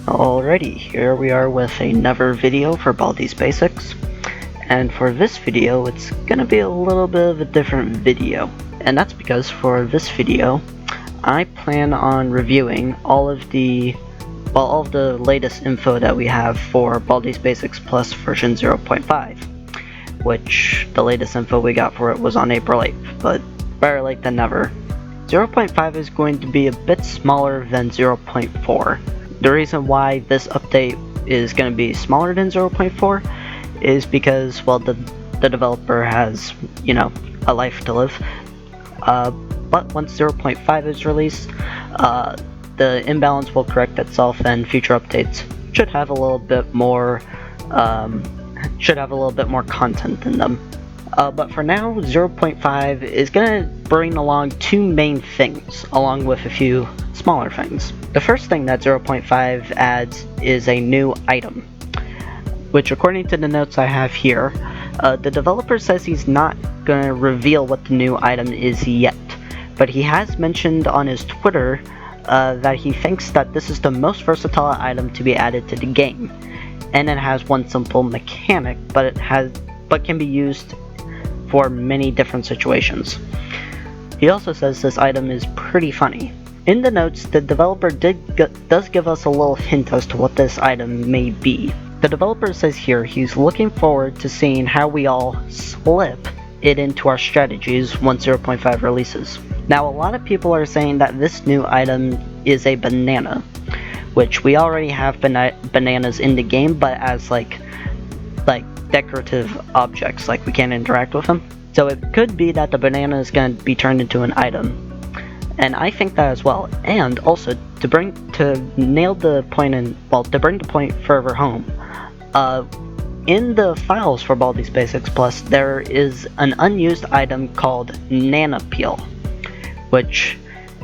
Alrighty, here we are with another video for Baldi's Basics, and for this video it's gonna be a little bit of a different video, and that's because for this video I plan on reviewing all of the latest info that we have for Baldi'sBasicsPlus version 0.5, which the latest info we got for it was on April 8th, but better late than never. 0.5 is going to be a bit smaller than 0.4. The reason why this update is going to be smaller than 0.4 is because, well, the developer has, a life to live. But once 0.5 is released, the imbalance will correct itself, and future updates should have a little bit more, content in them. But for now, 0.5 is going to bring along two main things, along with a few smaller things. The first thing that 0.5 adds is a new item, which according to the notes I have here, the developer says he's not going to reveal what the new item is yet, but he has mentioned on his Twitter that he thinks that this is the most versatile item to be added to the game, and it has one simple mechanic, but can be used for many different situations. He also says this item is pretty funny. In the notes, the developer does give us a little hint as to what this item may be. The developer says here he's looking forward to seeing how we all slip it into our strategies once 0.5 releases. Now, a lot of people are saying that this new item is a banana, which we already have bananas in the game, but as like decorative objects, like we can't interact with them. So it could be that the banana is going to be turned into an item, and I think that as well. And also to bring the point further home, in the files for Baldi's Basics Plus, there is an unused item called Nana Peel, which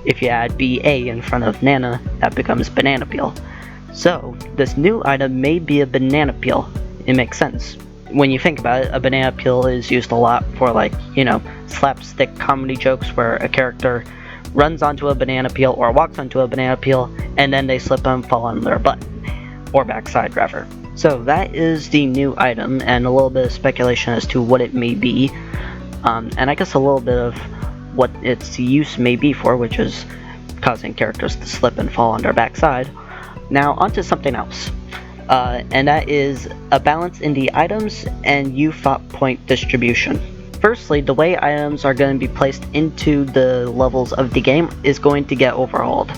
if you add BA in front of Nana, that becomes banana peel. So this new item may be a banana peel. It makes sense. When you think about it, a banana peel is used a lot for, slapstick comedy jokes where a character runs onto a banana peel or walks onto a banana peel and then they slip and fall on their butt, or backside rather. So that is the new item, and a little bit of speculation as to what it may be, and I guess a little bit of what its use may be for, which is causing characters to slip and fall on their backside. Now onto something else. And that is a balance in the items and U-thought point distribution. Firstly, the way items are going to be placed into the levels of the game is going to get overhauled,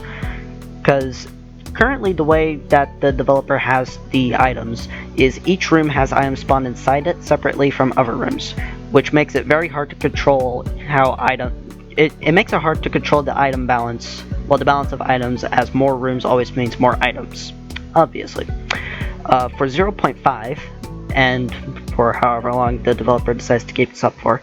because currently the way that the developer has the items is each room has items spawned inside it separately from other rooms, which makes it very hard to control it makes it hard to control the item balance, the balance of items, as more rooms always means more items, obviously. For 0.5, and for however long the developer decides to keep this up for,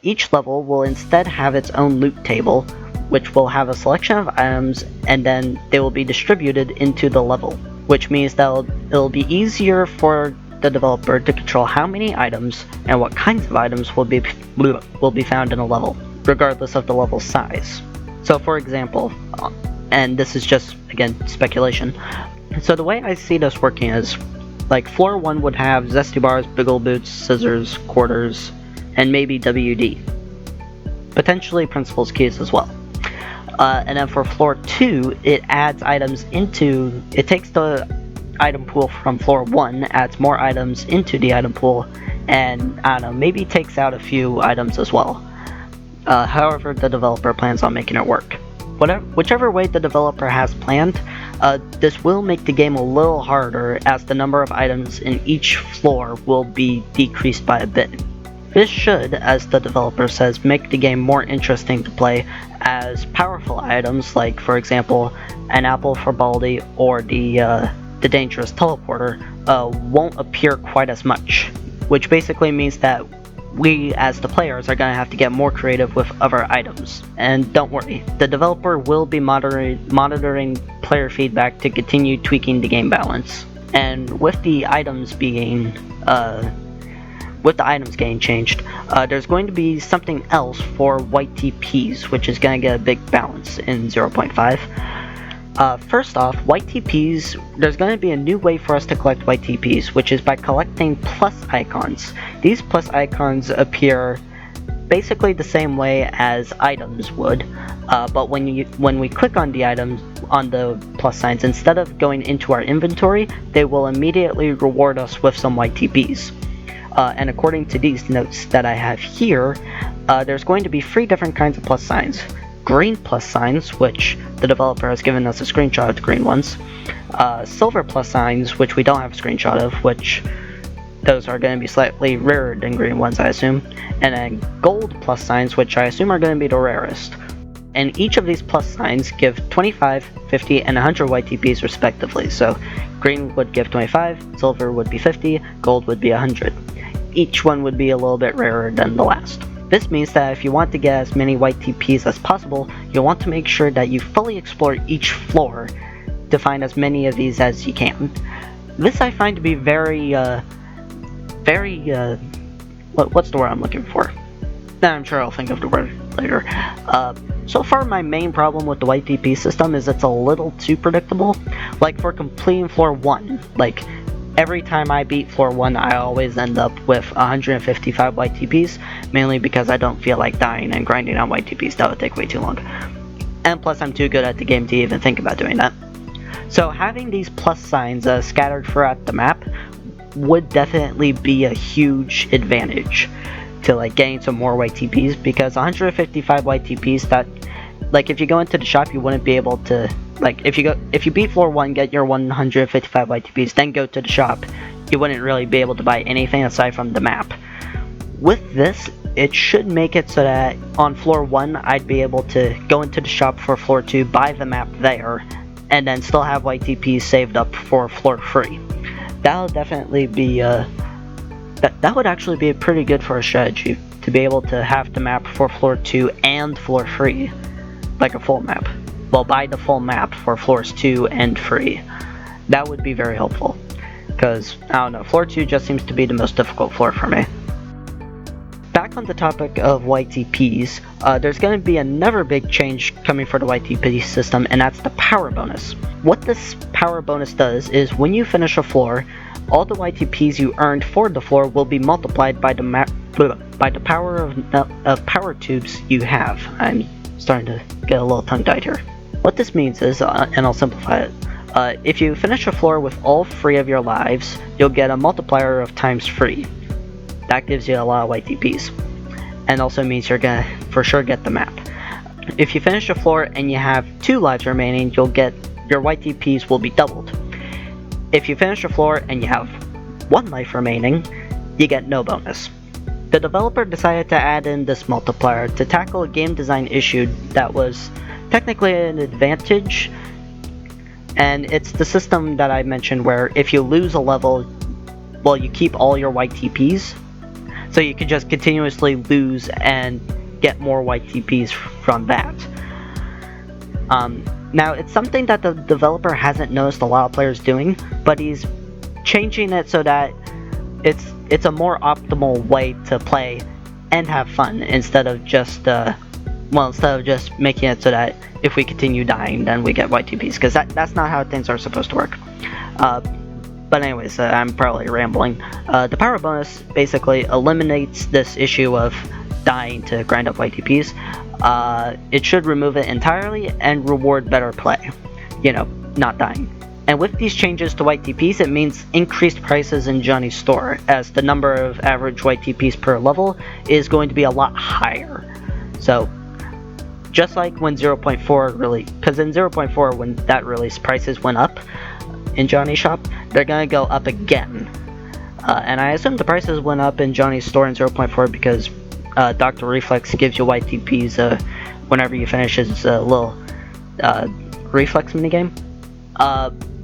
each level will instead have its own loot table, which will have a selection of items, and then they will be distributed into the level, which means that it'll be easier for the developer to control how many items and what kinds of items will be found in a level, regardless of the level's size. So for example, and this is just, again, speculation, so the way I see this working is, floor 1 would have zesty bars, big ol' boots, scissors, quarters, and maybe WD. Potentially principal's keys as well. And then for floor 2, it adds items it takes the item pool from floor 1, adds more items into the item pool, and I don't know, maybe takes out a few items as well. However the developer plans on making it work. Whichever way the developer has planned, this will make the game a little harder, as the number of items in each floor will be decreased by a bit. This should, as the developer says, make the game more interesting to play, as powerful items like, for example, an apple for Baldi or the dangerous teleporter won't appear quite as much, which basically means that we as the players are going to have to get more creative with other items. And don't worry, the developer will be monitoring player feedback to continue tweaking the game balance. And with the items getting changed, there's going to be something else for white TPs, which is going to get a big balance in 0.5. First off, white TPs, there's going to be a new way for us to collect white TPs, which is by collecting plus icons. These plus icons appear basically the same way as items would, but when we click on the items, on the plus signs, instead of going into our inventory, they will immediately reward us with some white TPs. And according to these notes that I have here, there's going to be 3 different kinds of plus signs. Green plus signs, which the developer has given us a screenshot of the green ones. Silver plus signs, which we don't have a screenshot of, which those are going to be slightly rarer than green ones, I assume. And then gold plus signs, which I assume are going to be the rarest. And each of these plus signs give 25, 50, and 100 white TPs respectively. So green would give 25, silver would be 50, gold would be 100. Each one would be a little bit rarer than the last. This means that if you want to get as many white TPs as possible, you'll want to make sure that you fully explore each floor to find as many of these as you can. This I find to be very, what's the word I'm looking for? I'm sure I'll think of the word later. So far my main problem with the white TP system is it's a little too predictable. Like for completing floor 1, like every time I beat floor 1 I always end up with 155 white TPs, mainly because I don't feel like dying and grinding on white TPs, that would take way too long. And plus I'm too good at the game to even think about doing that. So having these plus signs scattered throughout the map would definitely be a huge advantage to like getting some more white TPs, because 155 white TPs, that like if you go into the shop you wouldn't be able to, like if you beat floor 1, get your 155 white TPs, then go to the shop, you wouldn't really be able to buy anything aside from the map. With this, it should make it so that on floor 1 I'd be able to go into the shop for floor 2, buy the map there, and then still have white TPs saved up for floor 3. That'll definitely be that would actually be pretty good for a strategy, to be able to have the map for floor 2 and floor 3, like a full map. Well, buy the full map for floors 2 and 3. That would be very helpful, because, I don't know, floor 2 just seems to be the most difficult floor for me. Back on the topic of white TPs, there's going to be another big change coming for the white TP system, and that's the power bonus. What this power bonus does is when you finish a floor, all the white TPs you earned for the floor will be multiplied by the power of power tubes you have. I'm starting to get a little tongue-tied here. What this means is, and I'll simplify it, if you finish a floor with all 3 of your lives, you'll get a multiplier of times 3. That gives you a lot of white TPs, and also means you're gonna for sure get the map. If you finish a floor and you have 2 lives remaining, you'll get your white TPs will be doubled. If you finish a floor and you have 1 life remaining, you get no bonus. The developer decided to add in this multiplier to tackle a game design issue that was technically an advantage, and it's the system that I mentioned where if you lose a level, well, you keep all your white TPs, so you can just continuously lose and get more white TPs from that. Now, it's something that the developer hasn't noticed a lot of players doing, but he's changing it so that it's a more optimal way to play and have fun, instead of just making it so that if we continue dying, then we get white TPs, because that's not how things are supposed to work. But anyways, I'm probably rambling. The power bonus basically eliminates this issue of dying to grind up white TPs. It should remove it entirely and reward better play. You know, not dying. And with these changes to white TPs, it means increased prices in Johnny's store, as the number of average white TPs per level is going to be a lot higher. So, just like when 0.4 really, because in 0.4 when that released, prices went up in Johnny's shop, they're gonna go up again. And I assume the prices went up in Johnny's store in 0.4 because Dr. Reflex gives you white TPs whenever you finish his little reflex minigame.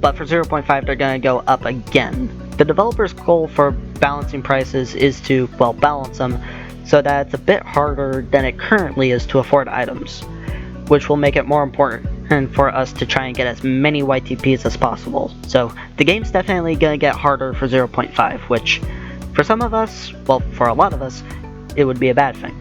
But for 0.5 they're gonna go up again. The developer's goal for balancing prices is to, well, balance them so that it's a bit harder than it currently is to afford items, which will make it more important and for us to try and get as many white TPs as possible. So the game's definitely gonna get harder for 0.5, which for some of us, well, for a lot of us, it would be a bad thing.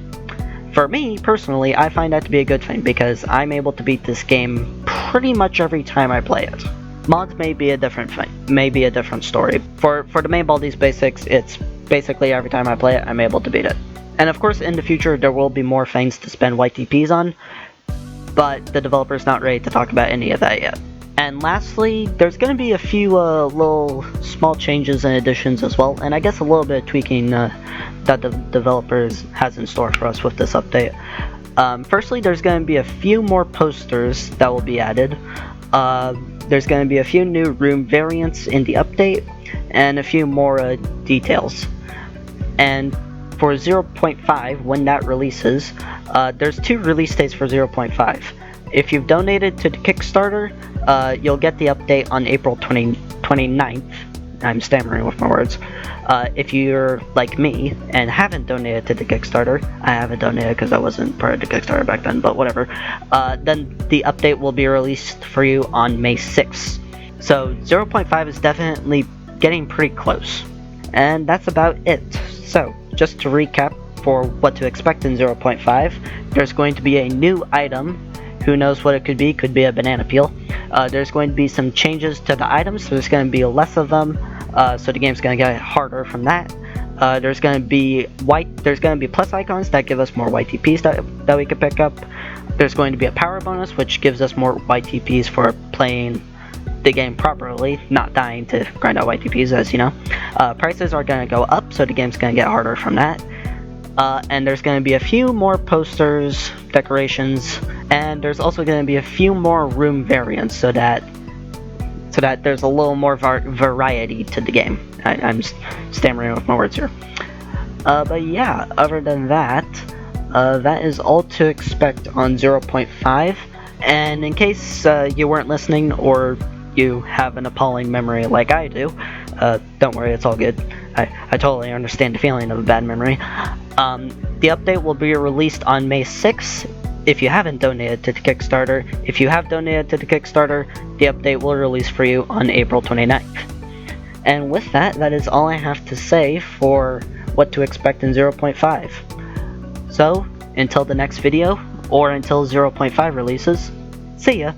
For me, personally, I find that to be a good thing, because I'm able to beat this game pretty much every time I play it. Mods may be a different thing, may be a different story. For the main Baldi's Basics, it's basically every time I play it, I'm able to beat it. And of course, in the future, there will be more things to spend YTPs on, but the developer's not ready to talk about any of that yet. And lastly, there's going to be a few little small changes and additions as well, and I guess a little bit of tweaking that the developers has in store for us with this update. Firstly, there's going to be a few more posters that will be added. There's going to be a few new room variants in the update, and a few more details. And for 0.5, when that releases, there's 2 release dates for 0.5. If you've donated to the Kickstarter, you'll get the update on April 29th. I'm stammering with my words. If you're like me and haven't donated to the Kickstarter, I haven't donated because I wasn't part of the Kickstarter back then, but whatever, then the update will be released for you on May 6th. So 0.5 is definitely getting pretty close. And that's about it. So, just to recap for what to expect in 0.5, there's going to be a new item. Who knows what it could be a banana peel. There's going to be some changes to the items, so there's going to be less of them, so the game's going to get harder from that. There's going to be plus icons that give us more YTPs that we can pick up. There's going to be a power bonus, which gives us more YTPs for playing the game properly, not dying to grind out YTPs, as you know. Prices are going to go up, so the game's going to get harder from that. And there's going to be a few more posters, decorations, and there's also going to be a few more room variants so that there's a little more variety to the game. I'm stammering with my words here. But yeah, other than that, that is all to expect on 0.5. And in case you weren't listening or you have an appalling memory like I do, don't worry, it's all good. I totally understand the feeling of a bad memory. The update will be released on May 6th. If you haven't donated to the Kickstarter, if you have donated to the Kickstarter, the update will release for you on April 29th. And with that, that is all I have to say for what to expect in 0.5. So, until the next video, or until 0.5 releases, see ya!